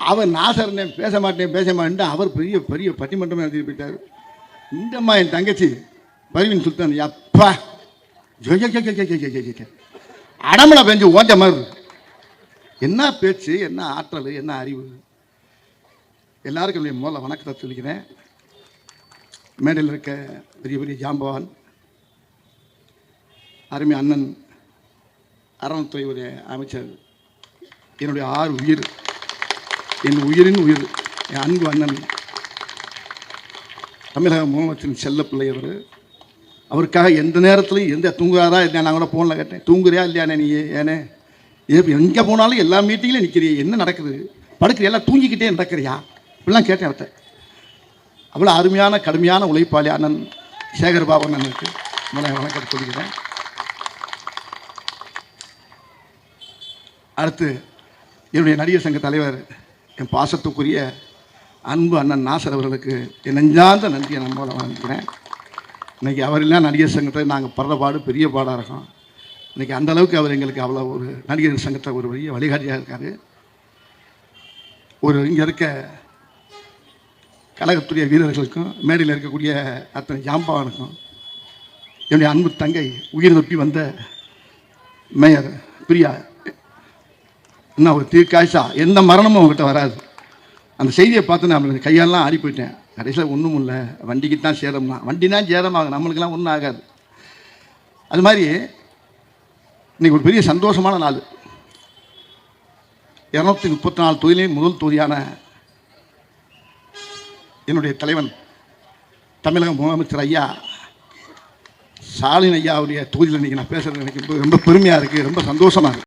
அவர் நாசர்னே பேச மாட்டேன்ட்டு அவர் பெரிய பெரிய பட்டிமன்றமே எழுதி போயிட்டார். இந்தம்மா என் தங்கச்சி பர்வீன் சுல்தான் அப்பா அடமலை பெஞ்சு ஓஞ்ச மாதிரி என்ன பேச்சு, என்ன ஆற்றல், என்ன அறிவு. எல்லாருக்கும் முதல்ல வணக்கத்தை சொல்லிக்கிறேன். மேடையில் இருக்க பெரிய பெரிய ஜாம்பவான் அருமை அண்ணன் அறநிலைத்துறை ஒரு அமைச்சர், என்னுடைய 6 உயிர், என் உயிரின் உயிர், என் அன்பு அண்ணன் தமிழக முதலமைச்சரின் செல்ல பிள்ளை. அவருக்காக எந்த நேரத்துலையும் எந்த தூங்குறாரா இல்லையா, நான் கூட ஃபோனில் கேட்டேன், தூங்குறியா இல்லையானே நீ, ஏனே எங்கே போனாலும் எல்லா மீட்டிங்லையும் நிற்கிறிய, என்ன நடக்குது, படுக்கிற எல்லாம் தூங்கிக்கிட்டே நடக்கிறியா, இப்படிலாம் கேட்டேன் அவர்கிட்ட. அவ்வளோ அருமையான கடுமையான உழைப்பாளி அண்ணன் சேகர் பாபு அண்ணனுக்கு முதல்ல வணக்கத்தை சொல்லிக்கிறேன். அடுத்து என்னுடைய நடிகர் சங்க தலைவர் என் பாசத்துக்குரிய அன்பு அண்ணன் நாசர் அவர்களுக்கு என் நெஞ்சார்ந்த நன்றியை நான் மூலம் வழங்குகிறேன். இன்றைக்கி அவரெல்லாம் நடிகர் சங்கத்தை நாங்கள் படுற பாடு பெரிய பாடாக இருக்கோம். இன்றைக்கி அந்தளவுக்கு அவர் எங்களுக்கு அவ்வளோ ஒரு நடிகர் சங்கத்தை ஒரு பெரிய வழிகாட்டியாக இருக்கார். ஒரு இங்கே இருக்க கழகத்துடைய வீரர்களுக்கும் மேடையில் இருக்கக்கூடிய அத்தனை ஜாம்பவானுக்கும் என்னுடைய அன்பு தங்கை உயிர் தப்பி வந்த மேயர் பிரியா, என்ன ஒரு தீர்க்காய்ச்சா, எந்த மரணமும் அவங்ககிட்ட வராது. அந்த செய்தியை பார்த்து நான் கையெல்லாம் ஆடி போயிட்டேன். கடைசியில் ஒன்றும் இல்லை, வண்டிக்கு தான் சேரம்னா, வண்டி தான் சேரமாகும், நம்மளுக்கெல்லாம் ஒன்றும் ஆகாது. அது மாதிரி இன்றைக்கி ஒரு பெரிய சந்தோஷமான நாள். 234 தொகுதியிலேயும் முதல் தொகுதியான என்னுடைய தலைவன் தமிழக முதலமைச்சர் ஐயா ஸ்டாலின் ஐயாவுடைய தொகுதியில் இன்றைக்கி நான் பேசுகிறது எனக்கு ரொம்ப பெருமையாக இருக்குது, ரொம்ப சந்தோஷமாக இருக்குது.